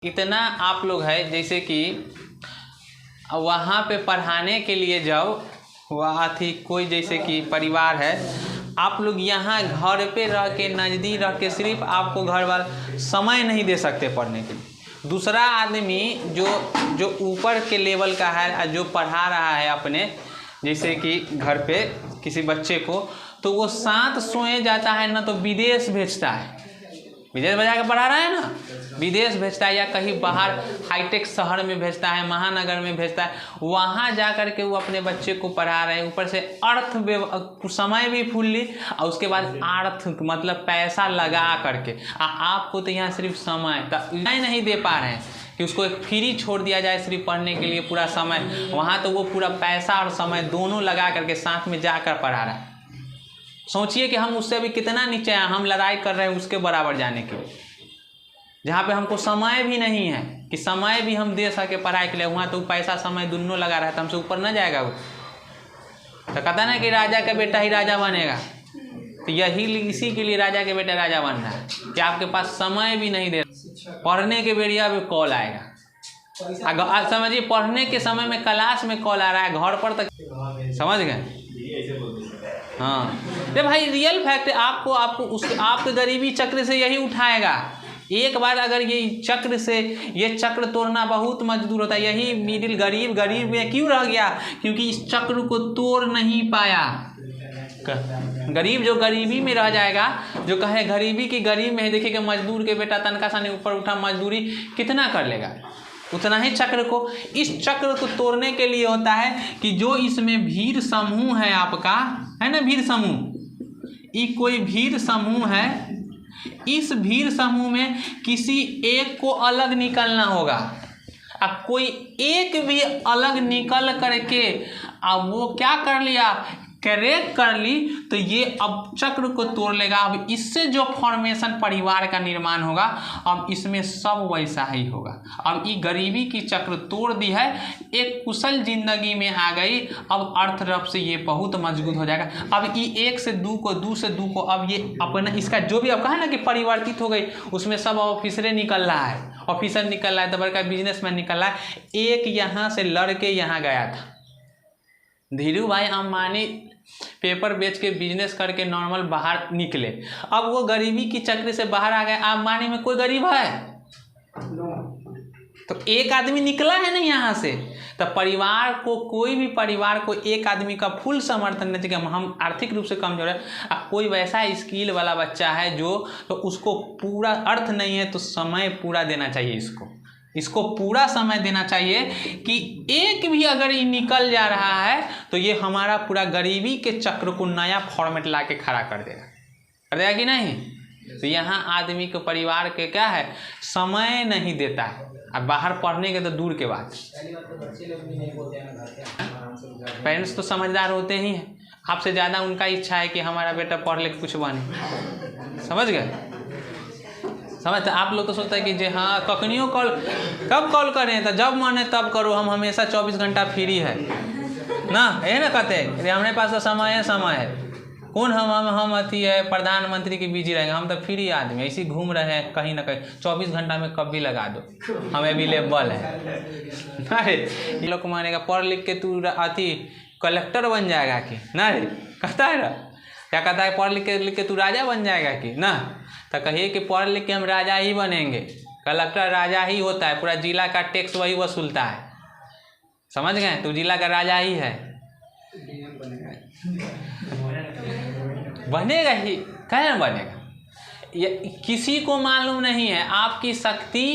इतना आप लोग है जैसे कि वहाँ पे पढ़ाने के लिए जाओ, वहाँ थी कोई जैसे कि परिवार है, आप लोग यहाँ घर पे रह के नज़दीक रह के सिर्फ आपको घर वाला समय नहीं दे सकते पढ़ने के लिए। दूसरा आदमी जो ऊपर के लेवल का है, जो पढ़ा रहा है अपने जैसे कि घर पे किसी बच्चे को, तो वो साथ सोए जाता है ना, तो विदेश भेजता है, विदेश भेजा के पढ़ा रहा है ना, विदेश भेजता है या कहीं बाहर हाईटेक शहर में भेजता है, महानगर में भेजता है, वहाँ जा कर के वो अपने बच्चे को पढ़ा रहे हैं। ऊपर से समय भी फूल ली और उसके बाद अर्थ मतलब पैसा लगा करके, आपको तो यहाँ सिर्फ समय नहीं दे पा रहे हैं कि उसको एक फ्री छोड़ दिया जाए सिर्फ पढ़ने के लिए पूरा समय, वहाँ तो वो पूरा पैसा और समय दोनों लगा करके साथ में जाकर पढ़ा रहा है। सोचिए कि हम उससे अभी कितना नीचे हैं, हम लड़ाई कर रहे हैं उसके बराबर जाने के लिए, जहाँ पे हमको समय भी नहीं है कि समय भी हम दे सके पढ़ाई के लिए, वहाँ तो पैसा समय दोनों लगा रहा है, तो हमसे ऊपर ना जाएगा वो। तो कहता ना कि राजा का बेटा ही राजा बनेगा, तो यही इसी के लिए राजा के बेटा राजा बन रहा है कि आपके पास समय भी नहीं दे, पढ़ने के बेरिया में कॉल आएगा। आप समझिए पढ़ने के समय में क्लास में कॉल आ रहा है, घर पर तक, समझ गए? हाँ, ये भाई रियल फैक्ट है। आपके गरीबी चक्र से यही उठाएगा। एक बार अगर ये चक्र से ये चक्र तोड़ना बहुत मजदूर होता है। यही मिडिल गरीब में क्यों रह गया? क्योंकि इस चक्र को तोड़ नहीं पाया। गरीब जो गरीबी में रह जाएगा, जो कहे गरीबी की गरीब में है, देखिए कि मजदूर के बेटा तनखा सा ऊपर उठा, मजदूरी कितना कर लेगा, उतना ही चक्र को, इस चक्र को तोड़ने के लिए होता है कि जो इसमें भीड़ समूह है आपका, है ना, भीड़ समूह, ये कोई भीड़ समूह है, इस भीड़ समूह में किसी एक को अलग निकलना होगा। अब कोई एक भी अलग निकल करके अब वो क्या कर लिया, करेक्ट कर ली, तो ये अब चक्र को तोड़ लेगा। अब इससे जो फॉर्मेशन परिवार का निर्माण होगा, अब इसमें सब वैसा ही होगा। अब ये गरीबी की चक्र तोड़ दी है, एक कुशल जिंदगी में आ गई, अब अर्थ तरफ से ये बहुत मजबूत हो जाएगा। अब ये एक से दो को, दो से दो को, अब ये अपना इसका जो भी अब कहा ना कि परिवर्तित हो गई, उसमें सब ऑफिसरे निकल रहा है, ऑफिसर निकल रहा है, तो बड़का बिजनेसमैन निकल रहा है। एक यहाँ से लड़के यहाँ गया था, धीरू भाई अंबानी पेपर बेच के बिजनेस करके नॉर्मल बाहर निकले। अब वो गरीबी की चक्र से बाहर आ गए। अंबानी में कोई गरीब है? तो एक आदमी निकला है ना यहाँ से। तो परिवार को, कोई भी परिवार को एक आदमी का फुल समर्थन नहीं चाहिए। हम आर्थिक रूप से कमजोर है, कोई वैसा स्किल वाला बच्चा है जो, तो उसको पूरा अर्थ नहीं है तो समय पूरा देना चाहिए, इसको पूरा समय देना चाहिए कि एक भी अगर ये निकल जा रहा है तो ये हमारा पूरा गरीबी के चक्र को नया फॉर्मेट ला के खड़ा कर देगा कि नहीं? तो यहाँ आदमी के परिवार के क्या है, समय नहीं देता है। अब बाहर पढ़ने के तो दूर के बात, पेरेंट्स तो समझदार होते ही हैं, आपसे ज़्यादा उनका इच्छा है कि हमारा बेटा पढ़ लिख कुछ बने। समझ गए? समझते? आप लोग तो सोचते हैं कि जे हाँ कखनियों कब कॉल करें, तो जब मन है तब करो, हम हमेशा 24 घंटा फ्री है ना, ये ना कहते हैं हमारे पास तो समय है। कौन हम अथी है प्रधानमंत्री की बिजी रहेंगे, हम तो फ्री आदमी ऐसे घूम रहे हैं कहीं ना कहीं, 24 घंटा में कब भी लगा दो, हम अवेलेबल है। अरे लोग मानेगा पढ़ लिख के तू अथी कलेक्टर बन जाएगा कि ना रे, कहता है ना, क्या कहता है, पढ़ लिख के तू राजा बन जाएगा कि ना, तो कहिए कि पढ़ लिख के हम राजा ही बनेंगे। कलेक्टर राजा ही होता है, पूरा जिला का टैक्स वही वसूलता है, समझ गए? तो जिला का राजा ही है, बनेगा ही, क्या बनेगा? ये किसी को मालूम नहीं है, आपकी शक्ति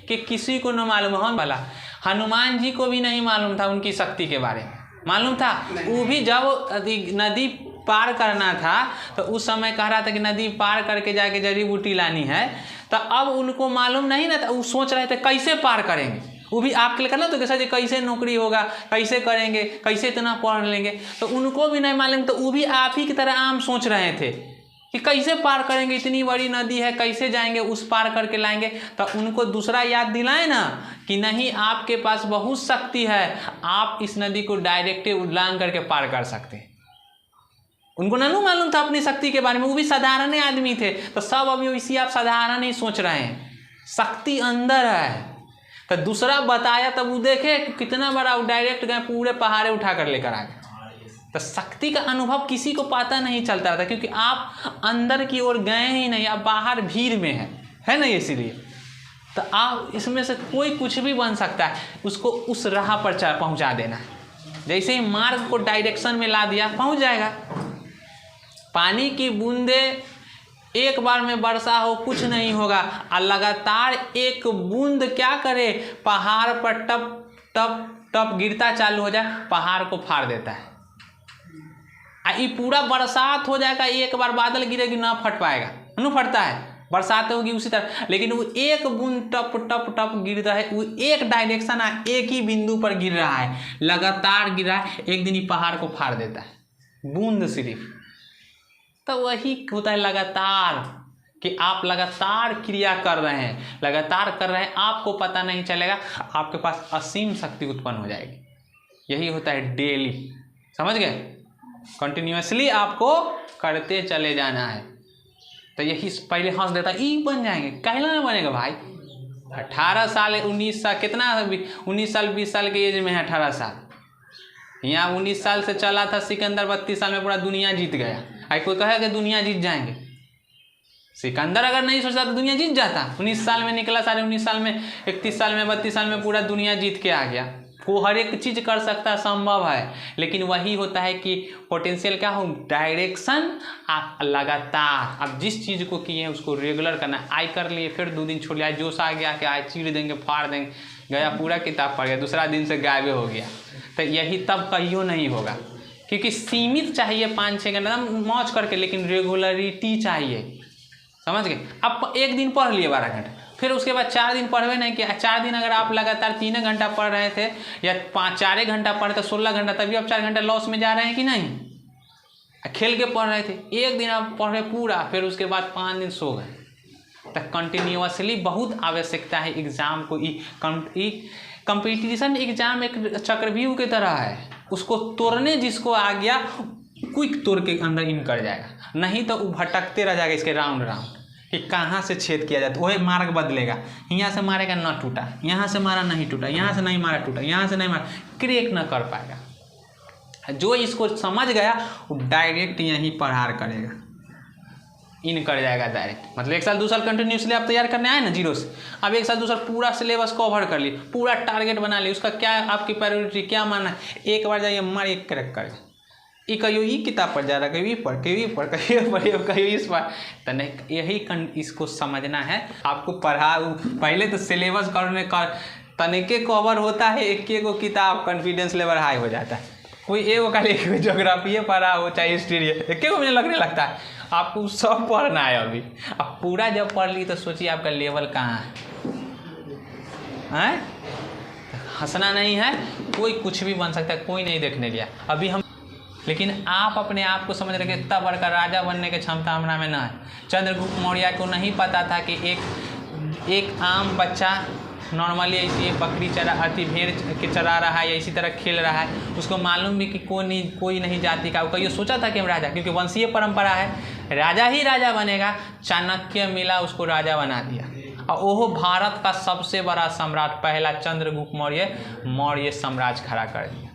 के किसी को न मालूम। हम भला हनुमान जी को भी नहीं मालूम था उनकी शक्ति के बारे में, मालूम था वो भी जब नदी पार करना था तो उस समय कह रहा था कि नदी पार करके जाके जड़ी बूटी लानी है, तो अब उनको मालूम नहीं ना था, वो सोच रहे थे कैसे पार करेंगे। वो भी आपके लिए करना तो कैसा जी कैसे नौकरी होगा, कैसे करेंगे, कैसे इतना पढ़ लेंगे, तो उनको भी नहीं मालूम, तो वो भी आप ही की तरह आम सोच रहे थे कि कैसे पार करेंगे, इतनी बड़ी नदी है, कैसे जाएंगे उस पार करके लाएंगे। तो उनको दूसरा याद दिलाए ना कि नहीं, आपके पास बहुत शक्ति है, आप इस नदी को डायरेक्ट उड़ान करके पार कर सकते हैं। उनको नहीं मालूम था अपनी शक्ति के बारे में, वो भी साधारण आदमी थे। तो सब अभी इसी आप साधारण ही सोच रहे हैं, शक्ति अंदर है, तो दूसरा बताया तब वो देखे कितना बड़ा, वो डायरेक्ट गए पूरे पहाड़े उठा कर लेकर आ गए। तो शक्ति का अनुभव किसी को पता नहीं चलता था, क्योंकि आप अंदर की ओर गए ही नहीं, आप बाहर भीड़ में है ना, इसीलिए। तो आप इसमें से कोई कुछ भी बन सकता है, उसको उस राह पर पहुंचा देना है। जैसे ही मार्ग को डायरेक्शन में ला दिया, पहुंच जाएगा। पानी की बूंदे एक बार में वर्षा हो कुछ नहीं होगा, और लगातार एक बूंद क्या करे, पहाड़ पर टप टप टप गिरता चालू हो जाए, पहाड़ को फाड़ देता है। ये पूरा बरसात हो जाएगा, एक बार बादल गिरेगी ना फट पाएगा, नहीं फटता है, बरसात होगी उसी तरह। लेकिन वो एक बूंद टप टप टप गिर रहा है, वो एक डायरेक्शन एक ही बिंदु पर गिर रहा है, लगातार गिर रहा है, एक दिन ही पहाड़ को फाड़ देता है, बूंद सिर्फ। तो वही होता है लगातार, कि आप लगातार क्रिया कर रहे हैं, लगातार कर रहे हैं, आपको पता नहीं चलेगा, आपके पास असीम शक्ति उत्पन्न हो जाएगी। यही होता है डेली, समझ गए? कंटिन्यूअसली आपको करते चले जाना है। तो यही पहले हंस देता ई बन जाएंगे, कहला ना बनेगा भाई। 18 साल 19 साल कितना, 19 साल 20 साल के एज में है, 18 साल। यहाँ 19 साल से चला था सिकंदर, 32 साल में पूरा दुनिया जीत गया। आई कोई कहे कि दुनिया जीत जाएंगे? सिकंदर अगर नहीं सोचता तो दुनिया जीत जाता। 19 साल में निकला, सारे 19 साल में, 31 साल में, 32 साल में पूरा दुनिया जीत के आ गया। वो हर एक चीज़ कर सकता है, संभव है। लेकिन वही होता है कि पोटेंशियल क्या हो, डायरेक्शन, आप लगातार आप जिस चीज़ को किए हैं उसको रेगुलर करना। आई कर लिए, फिर 2 दिन छोड़ लिया, जोश आ गया कि आज चीड़ देंगे, फाड़ देंगे, गया पूरा किताब पढ़ गया, दूसरा दिन से गायब हो गया। तो यही तब कहियो नहीं होगा, क्योंकि सीमित चाहिए 5-6 घंटा मौज करके, लेकिन रेगुलरिटी चाहिए, समझ गए? अब एक दिन पढ़ लिए 12 घंटे, फिर उसके बाद 4 दिन पढ़वे नहीं किया। 4 दिन अगर आप लगातार 3 घंटा पढ़ रहे थे या 4 घंटा पढ़ तो 16 घंटा, तभी आप 4 घंटा लॉस में जा रहे हैं कि नहीं? खेल के पढ़ रहे थे, एक दिन आप पढ़ रहे पूरा, फिर उसके बाद 5 दिन सो गए। तो कंटिन्यूअसली बहुत आवश्यकता है एग्जाम को। कंपटीशन एग्जाम एक चक्रव्यूह की तरह है, उसको तोड़ने जिसको आ गया क्विक तोड़ के अंदर इन कर जाएगा, नहीं तो वो भटकते रह जाएगा इसके राउंड राउंड कि कहाँ से छेद किया जाए। तो वही मार्ग बदलेगा, यहाँ से मारेगा ना टूटा, यहाँ से मारा नहीं टूटा, यहाँ से नहीं मारा टूटा, यहाँ से नहीं मारा, क्रेक ना कर पाएगा। जो इसको समझ गया वो डायरेक्ट यहीं प्रहार करेगा, इन कर जाएगा डायरेक्ट। मतलब 1 साल 2 साल कंटिन्यूसली आप तैयार करने आए ना जीरो से, अब 1 साल 2 साल पूरा सिलेबस कवर कर लिए, पूरा टारगेट बना लिए, उसका क्या आपकी प्रायोरिटी क्या मानना है, एक बार जाइए मारिए क्रैक करेगा। ये कहियो ये किताब पर जा रहा, कभी पढ़ कहियो इस पर, तो नहीं, यही इसको समझना है आपको। पहले तो सिलेबस करने का तनिके कवर होता है, एक को किताब, कॉन्फिडेंस लेवल हाई हो जाता है। कोई एक खाली ज्योग्राफी पढ़ा हो चाहे हिस्ट्री, एक को मुझे लगने लगता है आपको सब पढ़ना है। अभी अब पूरा जब पढ़ ली तो सोचिए आपका लेवल कहाँ है? हंसना नहीं है, कोई कुछ भी बन सकता है, कोई नहीं देखने दिया अभी हम। लेकिन आप अपने आप को समझ रहे कि इतना बड़का राजा बनने की क्षमता हमारा में ना है। चंद्रगुप्त मौर्य को नहीं पता था कि एक आम बच्चा नॉर्मली ऐसी बकरी भेड़ के चरा रहा है या इसी तरह खेल रहा है, उसको मालूम भी कि कोई नहीं जाति का, वो कहीं सोचा था कि हम राजा, क्योंकि वंशीय परंपरा है, राजा ही राजा बनेगा। चाणक्य मिला, उसको राजा बना दिया, और वो भारत का सबसे बड़ा सम्राट, पहला चंद्रगुप्त मौर्य साम्राज्य खड़ा कर दिया।